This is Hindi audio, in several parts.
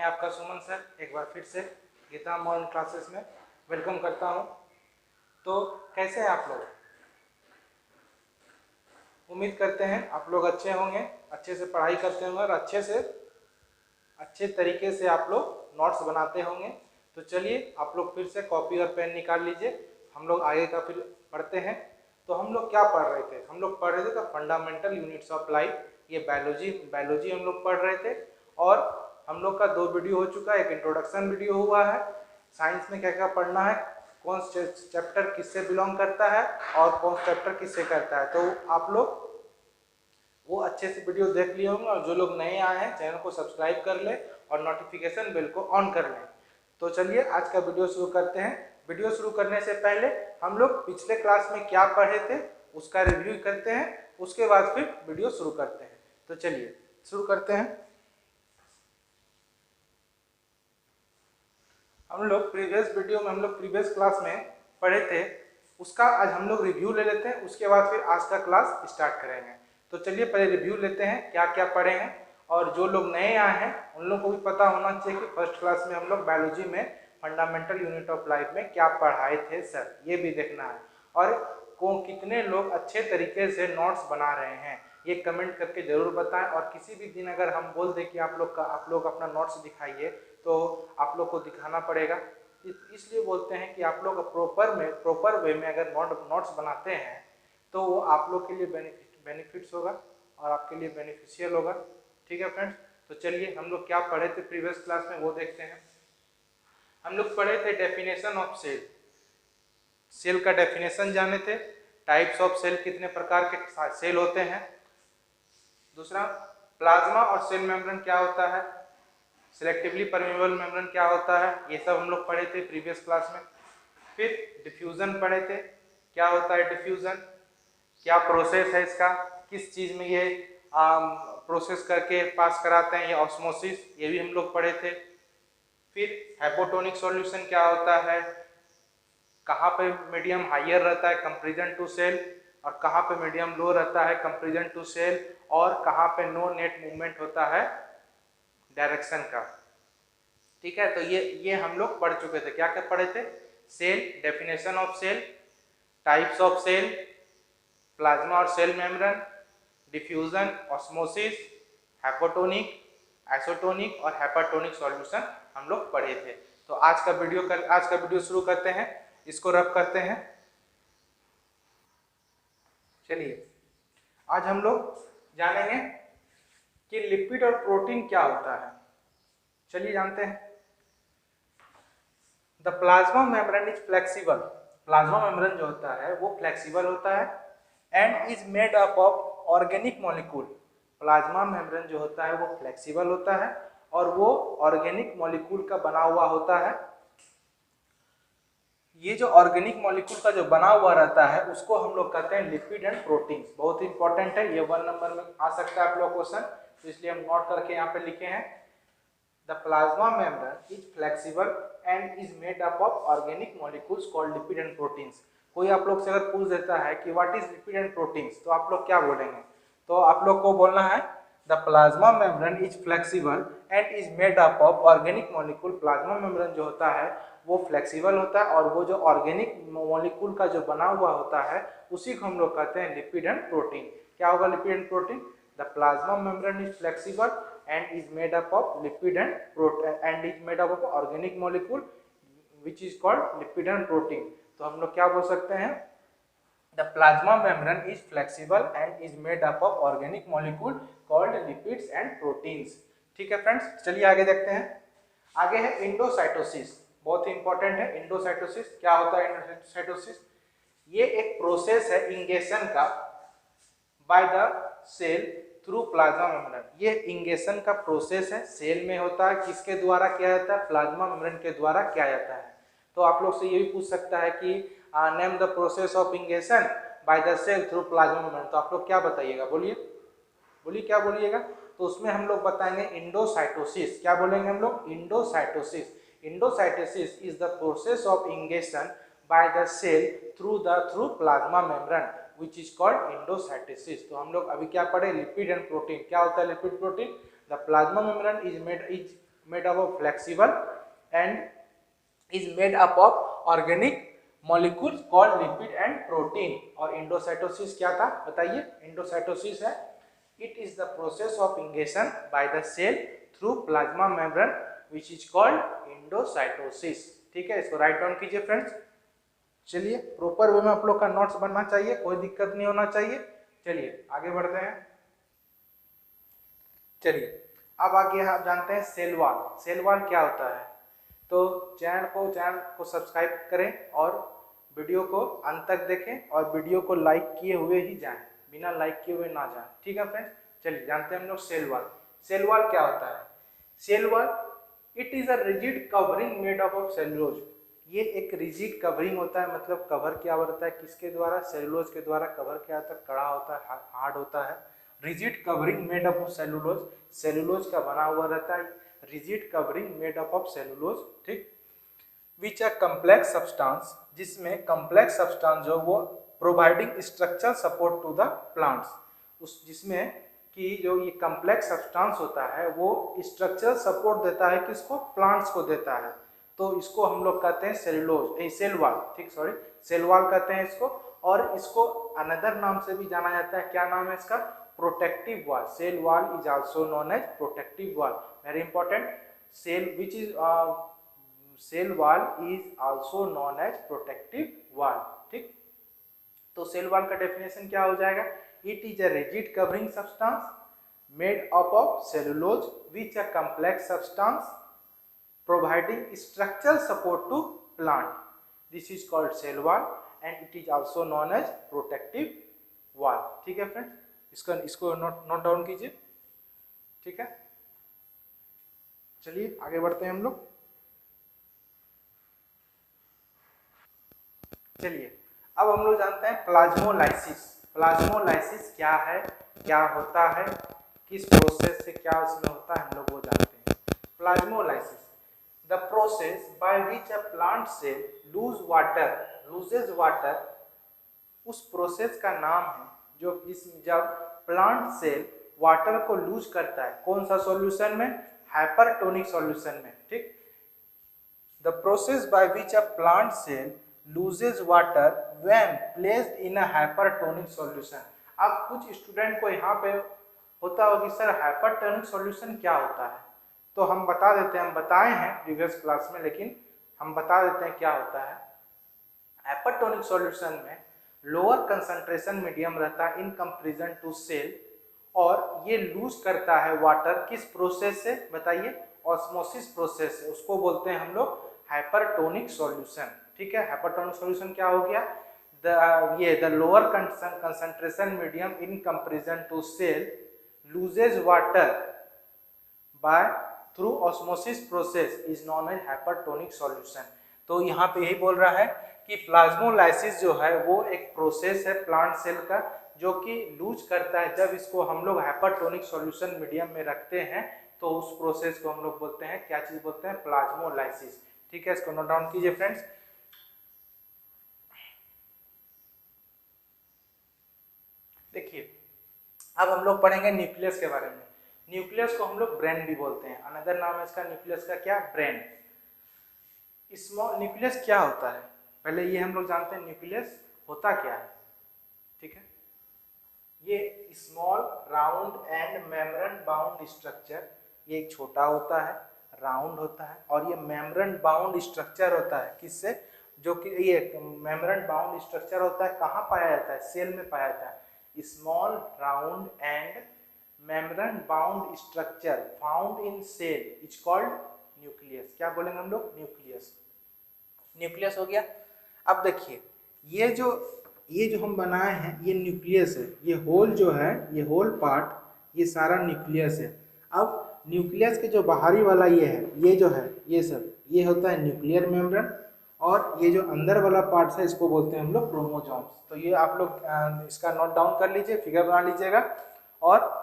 मैं आपका सुमन सर एक बार फिर से गीता मॉडर्न क्लासेस में वेलकम करता हूं। तो कैसे हैं आप लोग? उम्मीद करते हैं आप लोग अच्छे होंगे, अच्छे से पढ़ाई करते होंगे और अच्छे तरीके से आप लोग नोट्स बनाते होंगे। तो चलिए आप लोग फिर से कॉपी और पेन निकाल लीजिए, हम लोग आगे का फिर पढ़ते हैं। तो हम लोग क्या पढ़ रहे थे? हम लोग पढ़ रहे थे the fundamental units of life. ये बायोलॉजी हम लोग पढ़ रहे थे और हम लोग का 2 वीडियो हो चुका है, एक इंट्रोडक्शन वीडियो हुआ है, साइंस में क्या क्या पढ़ना है, कौन चैप्टर किससे बिलोंग करता है और कौन चैप्टर किससे करता है। तो आप लोग वो अच्छे से वीडियो देख लिए होंगे और जो लोग नए आए हैं चैनल को सब्सक्राइब कर लें और नोटिफिकेशन बेल को ऑन कर लें। तो चलिए आज का वीडियो शुरू करते हैं। वीडियो शुरू करने से पहले हम लोग पिछले क्लास में क्या पढ़े थे उसका रिव्यू करते हैं, उसके बाद फिर वीडियो शुरू करते हैं। तो चलिए शुरू करते हैं। हम लोग प्रीवियस क्लास में पढ़े थे, उसका आज हम लोग रिव्यू ले लेते हैं, उसके बाद फिर आज का क्लास स्टार्ट करेंगे। तो चलिए पहले रिव्यू लेते हैं क्या क्या पढ़े हैं। और जो लोग नए आए हैं उन लोगों को भी पता होना चाहिए कि फर्स्ट क्लास में हम लोग बायोलॉजी में फंडामेंटल यूनिट ऑफ लाइफ में क्या पढ़ाए थे सर, ये भी देखना है। और कितने लोग अच्छे तरीके से नोट्स बना रहे हैं ये कमेंट करके जरूर बताएं। और किसी भी दिन अगर हम बोल दें कि आप लोग अपना नोट्स दिखाइए तो आप लोग को दिखाना पड़ेगा। इसलिए बोलते हैं कि आप लोग प्रॉपर वे में अगर नोट्स बनाते हैं तो वो आप लोग के लिए बेनिफिट्स होगा और आपके लिए बेनिफिशियल होगा। ठीक है फ्रेंड्स, तो चलिए हम लोग क्या पढ़े थे प्रीवियस क्लास में वो देखते हैं। हम लोग पढ़े थे डेफिनेशन ऑफ सेल, सेल का डेफिनेशन जाने थे, टाइप्स ऑफ सेल, कितने प्रकार के सेल होते हैं। दूसरा प्लाज्मा और सेल मेम्ब्रेन क्या होता है, सिलेक्टिवली परमेबल मेम्ब्रेन क्या होता है, ये सब हम लोग पढ़े थे प्रीवियस क्लास में। फिर डिफ्यूजन पढ़े थे, क्या होता है डिफ्यूजन, क्या प्रोसेस है इसका, किस चीज में ये प्रोसेस करके पास कराते हैं, ये ऑस्मोसिस, ये भी हम लोग पढ़े थे। फिर हाइपोटोनिक सॉल्यूशन क्या होता है, कहाँ पे मीडियम हाइयर रहता है कंपैरिजन टू सेल और कहाँ पे मीडियम लो रहता है कंपैरिजन टू सेल, और कहाँ पे नो नेट मूवमेंट होता है डायरेक्शन का। ठीक है, तो ये हम लोग पढ़ चुके थे। क्या क्या पढ़े थे? Cell, definition of cell, types of cell, plasma और cell membrane, diffusion, osmosis, hypotonic, isotonic और हाइपरटोनिक सॉल्यूशन हम लोग पढ़े थे। तो आज का वीडियो शुरू करते हैं, इसको रब करते हैं। चलिए आज हम लोग जानेंगे कि लिपिड और प्रोटीन क्या होता है। चलिए जानते हैं। The plasma membrane is flexible, plasma membrane जो होता है वो फ्लेक्सिबल होता है and is made up of organic molecule. Plasma membrane जो होता है वो फ्लेक्सिबल होता है और वो ऑर्गेनिक मॉलिक्यूल का बना हुआ होता है। ये जो ऑर्गेनिक मॉलिक्यूल का जो बना हुआ रहता है उसको हम लोग कहते हैं लिपिड एंड प्रोटीन्स। बहुत इंपॉर्टेंट है, ये 1 नंबर में आ सकता है आप लोग क्वेश्चन, तो इसलिए हम नोट करके यहाँ पे लिखे हैं। The plasma membrane is flexible and is made up of organic molecules called lipid and proteins. कोई आप लोग से अगर पूछ देता है कि what is lipid and proteins तो आप लोग क्या बोलेंगे? तो आप लोग को बोलना है the plasma membrane is flexible and is made up of organic molecule. Plasma membrane जो होता है वो फ्लेक्सिबल होता है और वो जो ऑर्गेनिक मॉलिक्यूल का जो बना हुआ होता है उसी को हम लोग कहते हैं लिपिड एंड प्रोटीन। क्या होगा lipid and protein? The plasma membrane is flexible and is made up of lipid and protein and is made up of organic molecule which is called lipid and protein। तो हम लोग क्या बोल सकते हैं? The plasma membrane is flexible and is made up of organic molecule called lipids and proteins। ठीक है फ्रेंड्स, चलिए आगे देखते हैं। आगे है इंडोसाइटोसिस, बहुत ही इंपॉर्टेंट है। इंडोसाइटोसिस क्या होता है? इंडोसाइटोसिस ये एक प्रोसेस है इंगेशन का by the cell through plasma membrane. ये इंगेशन का प्रोसेस है, सेल में होता है, किसके द्वारा किया जाता है? प्लाज्मा मेम्ब्रेन के द्वारा किया जाता है। तो आप लोग से ये भी पूछ सकता है कि name the process of ingestion by the cell through plasma membrane, तो आप लोग क्या बताइएगा? बोलिए क्या बोलिएगा? तो उसमें हम लोग बताएंगे इंडोसाइटोसिस। क्या बोलेंगे हम लोग? Endocytosis. Endocytosis is the process of ingestion by the cell through plasma membrane which is called endocytosis। तो हम लोग अभी क्या पढ़े? Lipid and protein. क्या होता है lipid protein? The plasma membrane is made up of flexible and is made up of organic molecules called lipid and protein. और एंडोसाइटोसिस क्या था बताइए? एंडोसाइटोसिस है it is the process of ingestion by the cell through plasma membrane which is called endocytosis. ठीक है, इसको राइट डाउन कीजिए फ्रेंड्स। चलिए प्रॉपर वे में आप लोग का नोट्स बनना चाहिए, कोई दिक्कत नहीं होना चाहिए। चलिए आगे बढ़ते हैं। चलिए अब आगे आप जानते हैं सेल वॉल। सेल वॉल क्या होता है? तो चैनल को सब्सक्राइब करें और वीडियो को अंत तक देखें और वीडियो को लाइक किए हुए ही जाएं, बिना लाइक किए हुए ना जाएं। ठीक है फ्रेंड्स, चलिए जानते हैं हम लोग सेल वॉल। सेल वॉल क्या होता है? Cell wall it is a rigid covering made up of cellulose. ये एक रिजिड कवरिंग होता है, मतलब कवर किया हुआ रहता है किसके द्वारा? सेलुलोज के द्वारा कवर किया जाता है, कड़ा होता है, हार्ड होता है। Rigid covering made up of cellulose, cellulose का बना हुआ रहता है, rigid covering made up of cellulose. ठीक, विच अ कम्प्लेक्स सब्सटेंस, जिसमें कम्प्लेक्स सब्सटेंस जो वो providing structure support to the plants, उस जिसमें कि जो ये कम्प्लेक्स सब्सटेंस होता है वो स्ट्रक्चर सपोर्ट देता है किसको? प्लांट्स को देता है। तो इसको हम लोग कहते हैं सेलुलोज, सेल वॉल। ठीक, सॉरी, सेल वॉल कहते हैं इसको। और इसको अनदर नाम से भी जाना जाता है, क्या नाम है इसका? Protective wall. Cell wall is also known as protective wall. Very important, cell which is cell wall is also known as protective wall. ठीक, तो सेल वॉल का डेफिनेशन क्या हो जाएगा? It is a rigid covering substance made up of cellulose which a complex substance providing structural support to plant. This is called cell wall and it is also known as protective wall. ठीक है फ्रेंड्स, इसको नोट डाउन कीजिए। ठीक है, चलिए आगे बढ़ते हैं हम लोग। चलिए अब हम लोग जानते हैं प्लाज्मोलाइसिस। प्लाज्मोलाइसिस क्या है, क्या होता है, किस प्रोसेस से क्या उसमें होता है, हम लोग वो जानते हैं। Plasmolysis the process by which a plant cell loses water, उस प्रोसेस का नाम है जो जब प्लांट सेल वाटर को लूज करता है, कौन सा सॉल्यूशन में? हाइपरटोनिक सॉल्यूशन में। ठीक, the process by which a plant cell loses water when placed in a hypertonic solution. अब कुछ स्टूडेंट को यहाँ पे होता होगा कि सर हाइपरटोनिक सॉल्यूशन क्या होता है? तो हम बता देते हैं, हम बताए हैं प्रीवियस क्लास में, लेकिन हम बता देते हैं क्या होता है। हाइपरटोनिक सॉल्यूशन में लोअर कंसंट्रेशन मीडियम रहता है इन कंपैरिजन टू सेल, और ये लूज करता है वाटर किस प्रोसेस से बताइए? ऑस्मोसिस प्रोसेस से। उसको बोलते हैं हम लोग हाइपरटोनिक सॉल्यूशन। ठीक है, हाइपरटोनिक सॉल्यूशन क्या हो गया? The lower concentration medium in comparison to cell loses water by through osmosis process is known as hypertonic solution. तो यहाँ पे यही बोल रहा है कि प्लाज्मोलाइसिस जो है वो एक प्रोसेस है प्लांट सेल का जो कि लूज करता है। जब इसको हम लोग हाइपरटोनिक सॉल्यूशन मीडियम में रखते हैं तो उस प्रोसेस को हम लोग बोलते हैं, क्या चीज बोलते हैं? प्लाज्मोलाइसिस। ठीक है, इसको नोट डाउन कीजिए फ्रेंड्स। देखिए अब हम लोग पढ़ेंगे न्यूक्लियस के बारे में। न्यूक्लियस को हम लोग ब्रेन भी बोलते हैं, अनदर नाम है इसका न्यूक्लियस का क्या? ब्रेन। स्मॉल न्यूक्लियस क्या होता है पहले ये हम लोग जानते हैं, न्यूक्लियस होता क्या है। ठीक है, ये small round and membrane bound structure, ये एक छोटा होता है, राउंड होता है, और ये मेम्ब्रेन बाउंड स्ट्रक्चर होता है किससे? जो कि ये मेम्ब्रेन बाउंड स्ट्रक्चर होता है कहाँ पाया जाता है? सेल में पाया जाता है। Small round and membrane bound structure found in cell is called nucleus. क्या बोलेंगे हम लोग? न्यूक्लियस। न्यूक्लियस हो गया। अब देखिए ये जो हम बनाए हैं ये न्यूक्लियस है, ये होल जो है, ये होल पार्ट, ये सारा न्यूक्लियस है। अब न्यूक्लियस के जो बाहरी वाला ये है, ये जो है, ये सब ये होता है न्यूक्लियर मेम्ब्रेन, और ये जो अंदर वाला पार्ट है इसको बोलते हैं हम लोग क्रोमोसोम्स। तो ये आप लोग इसका नोट डाउन कर लीजिए, फिगर बना लीजिएगा। और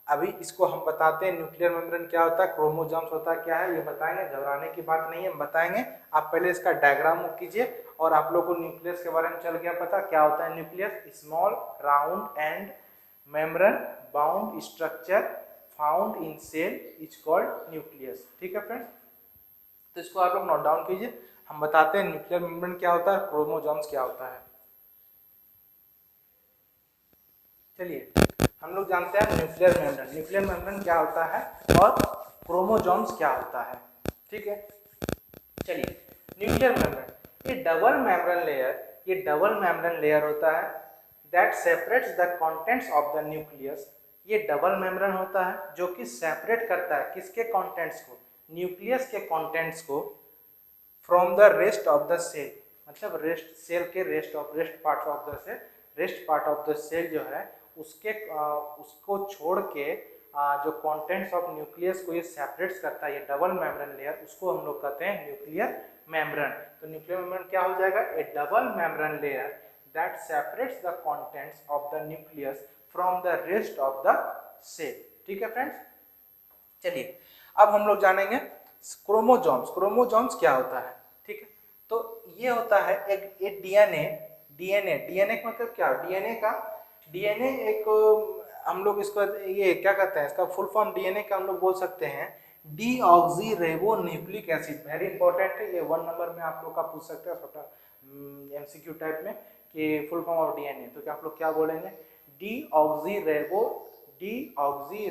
अभी इसको हम बताते हैं न्यूक्लियर मेम्ब्रेन क्या होता है, क्रोमोसोम्स होता है क्या है, ये बताएंगे, घबराने की बात नहीं है, हम बताएंगे। आप पहले इसका डायग्राम कीजिए और आप लोग को न्यूक्लियस के बारे में चल गया पता क्या होता है nucleus. Small round and membrane bound structure found in cell is called nucleus. ठीक है फ्रेंड्स, तो इसको आप लोग नोट डाउन कीजिए। हम बताते हैं न्यूक्लियर मेम्ब्रेन क्या होता है, क्रोमोसोम्स क्या होता है। चलिए हम लोग जानते हैं न्यूक्लियर मेम्ब्रेन, न्यूक्लियर मेम्ब्रेन क्या होता है और क्रोमोसोम्स क्या होता है। ठीक है, चलिए न्यूक्लियर मेम्ब्रेन, ये डबल मेम्ब्रेन लेयर, ये डबल मेम्ब्रेन लेयर होता है that separates the contents of the nucleus. ये डबल मेम्ब्रेन होता है जो कि सेपरेट करता है किसके कंटेंट्स को, न्यूक्लियस के कंटेंट्स को from the rest of the cell, मतलब रेस्ट सेल के rest part of the cell, rest part of the cell जो है उसके उसको छोड़ के जो कंटेंट्स ऑफ न्यूक्लियस को ये सेपरेट्स करता है, ये डबल मेम्ब्रेन लेयर, उसको हम लोग कहते हैं न्यूक्लियर मेम्ब्रेन। तो न्यूक्लियर मेम्ब्रेन क्या हो जाएगा, a double membrane layer that separates the contents of the nucleus from the rest of the cell. ठीक है फ्रेंड्स, चलिए अब हम लोग जानेंगे क्रोमोसोम्स। क्रोमोसोम्स क्या होता है, ठीक है, तो ये होता है एक डीएनए, डीएनए का मतलब क्या, डीएनए एक हम लोग इसको ये क्या कहते हैं, इसका फुल फॉर्म डीएनए का हम लोग बोल सकते हैं deoxyribonucleic acid. Very important है ये, 1 नंबर में आप लोग का पूछ सकते हैं छोटा एमसीक्यू टाइप में कि फुल फॉर्म ऑफ डीएनए, तो क्या आप लोग क्या बोलेंगे, डीऑक्सी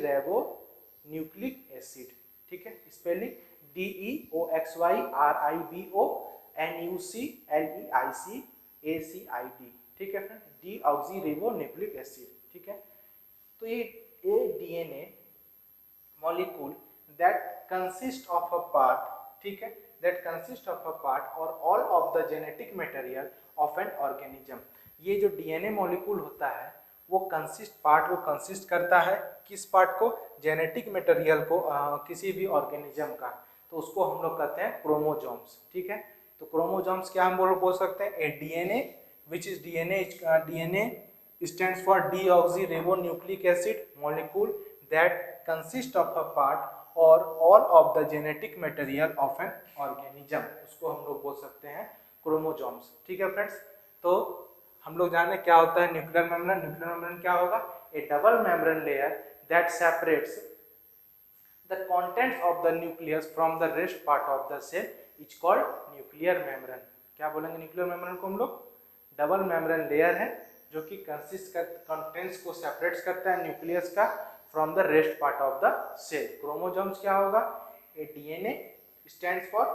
रेबो न्यूक्लिक एसिड। ठीक है, स्पेलिंग DEOXYRIBONUCLEICACID। ठीक है friend, deoxyribonucleic acid. ठीक है, तो ये DNA molecule that consist of a part, ठीक है, that consist of a part और all of the genetic material of an organism. ये जो डीएनए मॉलिक्यूल होता है वो पार्ट को कंसिस्ट करता है, किस पार्ट को, जेनेटिक मटेरियल को, किसी भी ऑर्गेनिज्म का, तो उसको हम लोग कहते हैं क्रोमोसोम्स। ठीक है, तो क्रोमोसोम्स क्या हम बोल सकते हैं, a DNA which is DNA stands for deoxyribonucleic acid molecule that consist of a part or all of the genetic material of an organism, उसको हम लोग बोल सकते हैं क्रोमोसोम्स। ठीक है फ्रेंड्स, तो हम लोग जाने क्या होता है न्यूक्लियर मेम्ब्रेन। न्यूक्लियर मेम्ब्रेन क्या होगा, a double membrane layer that separates the contents of the nucleus from the rest part of the cell is called nuclear membrane. क्या बोलेंगे न्यूक्लियर मेम्ब्रेन को हम लोग, डबल मेम्ब्रेन लेयर है जो कि कंटेंट्स को सेपरेट्स करता है न्यूक्लियस का from the rest part of the cell. Chromosomes क्या होगा, a DNA stands for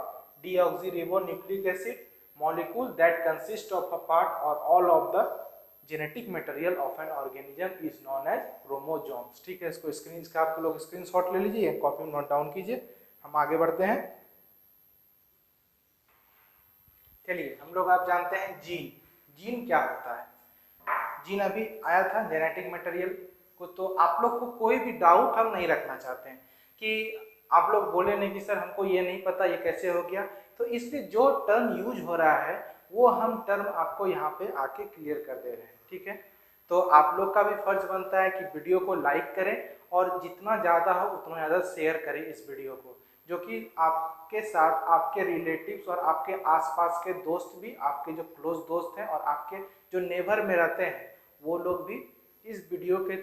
deoxyribonucleic acid molecule that consist of a part और all of the genetic material of an organism is known as chromosomes. ठीक है, इसका आप लोग स्क्रीनशॉट ले लीजिए, कॉपी में नोट डाउन कीजिए। हम आगे बढ़ते हैं। चलिए हम लोग आप जानते हैं जीन क्या होता है। जीन अभी आया था जेनेटिक मटेरियल को, तो आप लोग को कोई भी डाउट हम नहीं रखना चाहते हैं कि आप लोग बोले नहीं कि सर हमको ये नहीं पता ये कैसे हो गया, तो इसलिए जो टर्म यूज हो रहा है वो हम टर्म आपको यहाँ पे आके क्लियर कर दे रहे हैं। ठीक है, तो आप लोग का भी फर्ज बनता है कि वीडियो को लाइक करें और जितना ज़्यादा हो उतना ज़्यादा शेयर करें इस वीडियो को, जो कि आपके साथ आपके रिलेटिव्स और आपके आसपास के दोस्त भी, आपके जो क्लोज दोस्त हैं और आपके जो नेबर में रहते हैं वो लोग भी इस वीडियो के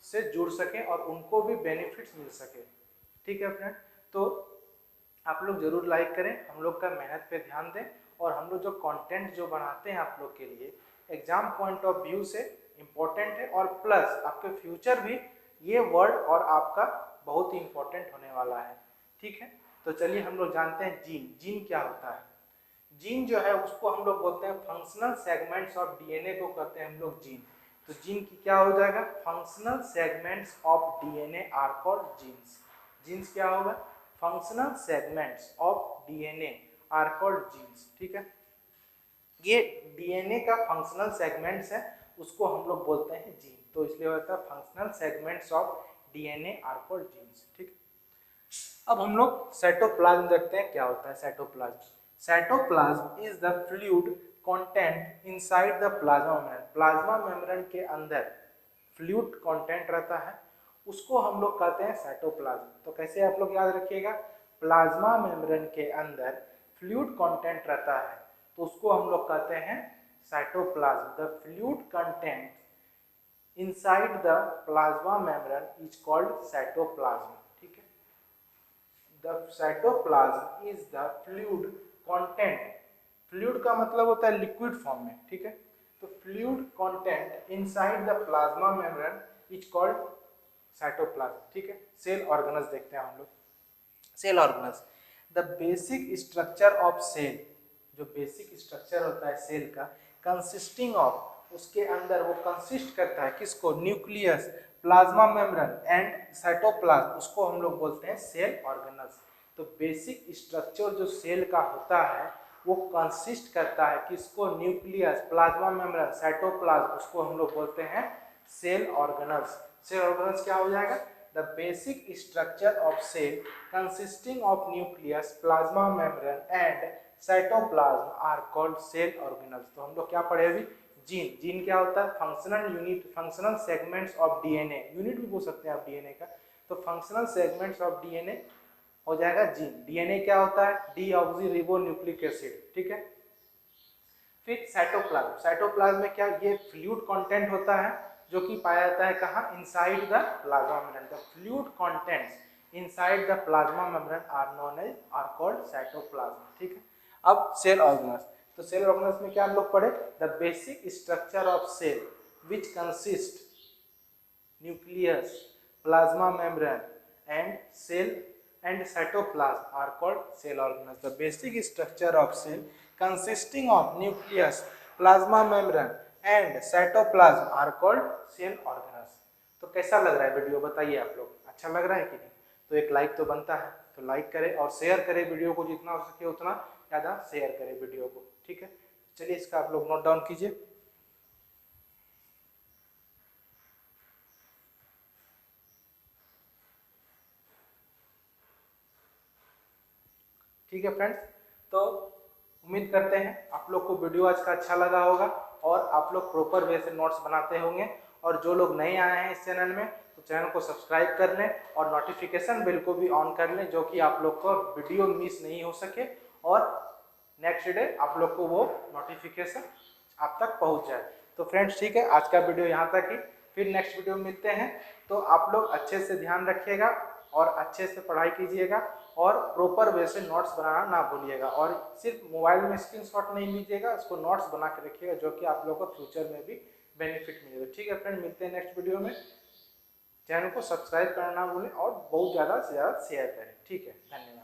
से जुड़ सकें और उनको भी बेनिफिट्स मिल सके। ठीक है फ्रेंड, तो आप लोग जरूर लाइक करें, हम लोग का मेहनत पे ध्यान दें और हम लोग जो कंटेंट जो बनाते हैं आप लोग के लिए एग्जाम पॉइंट ऑफ व्यू से इम्पोर्टेंट है और प्लस आपके फ्यूचर भी ये वर्ड और आपका बहुत ही इम्पोर्टेंट होने वाला है। ठीक है, तो चलिए हम लोग जानते हैं जीन क्या होता है। जीन जो है उसको हम लोग बोलते हैं फंक्शनल सेगमेंट्स ऑफ डीएनए को कहते हैं हम लोग जीन। तो जीन की क्या हो जाएगा, functional segments of DNA are called genes. Genes क्या होगा, functional segments of DNA are called genes. ठीक है, ये डीएनए का फंक्शनल सेगमेंट्स है उसको हम लोग बोलते हैं जीन, तो इसलिए होता है functional segments of DNA are called genes. ठीक, अब हम लोग साइटोप्लाज्म देखते हैं क्या होता है cytoplasm. Cytoplasm is the fluid content inside the plasma membrane. Plasma membrane के अंदर फ्लूइड कंटेंट रहता है, उसको हम लोग कहते हैं साइटोप्लाज्म। तो कैसे आप लोग याद रखिएगा, प्लाज्मा मेम्ब्रेन के अंदर फ्लूइड कंटेंट रहता है तो उसको हम लोग कहते हैं cytoplasm. The fluid content inside the plasma membrane is called cytoplasm. ठीक है, the cytoplasm is the fluid content. Fluid का मतलब होता है लिक्विड फॉर्म में, ठीक है, तो fluid content inside the plasma membrane is called cytoplasm. ठीक है, सेल ऑर्गेनल्स देखते हैं हम लोग. Cell organelles, the basic structure of cell, जो बेसिक स्ट्रक्चर होता है सेल का, कंसिस्टिंग ऑफ, उसके अंदर वो कंसिस्ट करता है किसको, nucleus, plasma membrane and cytoplasm, उसको हम लोग बोलते हैं सेल ऑर्गेनल्स. तो बेसिक स्ट्रक्चर जो सेल का होता है वो कंसिस्ट करता है किसको, न्यूक्लियस, प्लाज्मा मेम्ब्रेन, साइटोप्लाज्म, उसको हम लोग बोलते हैं सेल ऑर्गेनल्स. सेल ऑर्गेनल्स क्या हो जाएगा, the basic structure of cell consisting of nucleus, plasma membrane and cytoplasm are called cell organelles. तो हम लोग क्या पढ़े अभी, जीन. जीन क्या होता है, functional unit, functional segments of DNA, unit भी बोल सकते हैं आप डीएनए का. तो फंक्शनल सेगमेंट्स ऑफ डीएनए हो जाएगा जीन. डीएनए क्या होता है, डीऑक्सीरिबोन्यूक्लिक एसिड. ठीक है, फिर साइटोप्लाज्म. साइटोप्लाज्म में क्या, ये फ्लूइड कंटेंट होता है जो कि पाया जाता है कहाँ, inside the plasma membrane. The fluid contents inside the plasma membrane are known as, are called cytoplasm. ठीक है, अब सेल ऑर्गेनल्स. तो सेल ऑर्गेनल्स में क्या हम लोग पढ़े, the basic structure of cell which consist nucleus, plasma membrane and cell and cytoplasm are called cell organelles. The basic structure of cell consisting of nucleus, plasma membrane and cytoplasm are called cell organelles. तो कैसा लग रहा है वीडियो, बताइए आप लोग, अच्छा लग रहा है कि नहीं. तो एक लाइक तो बनता है, तो लाइक करें और शेयर करें वीडियो को, जितना हो सके उतना ज़्यादा शेयर करें वीडियो को. ठीक है, चलिए इसका आप लोग नोट डाउन कीजिए. ठीक है फ्रेंड्स, तो उम्मीद करते हैं आप लोग को वीडियो आज का अच्छा लगा होगा और आप लोग प्रॉपर वे से नोट्स बनाते होंगे. और जो लोग नए आए हैं इस चैनल में, तो चैनल को सब्सक्राइब कर लें और नोटिफिकेशन बेल को भी ऑन कर लें, जो कि आप लोग को वीडियो मिस नहीं हो सके और नेक्स्ट डे आप लोग को वो नोटिफिकेशन आप तक पहुँच जाए. तो फ्रेंड्स ठीक है, आज का वीडियो यहाँ तक ही, फिर नेक्स्ट वीडियो में मिलते हैं. तो आप लोग अच्छे से ध्यान रखिएगा और अच्छे से पढ़ाई कीजिएगा और प्रॉपर वे से नोट्स बनाना ना भूलिएगा. और सिर्फ मोबाइल में स्क्रीनशॉट नहीं लीजिएगा, उसको नोट्स बना के रखिएगा, जो कि आप लोगों को फ्यूचर में भी बेनिफिट मिलेगा. ठीक है फ्रेंड, मिलते हैं नेक्स्ट वीडियो में. चैनल को सब्सक्राइब करना ना भूलें और बहुत ज़्यादा से ज़्यादा शेयर करें. ठीक है, धन्यवाद.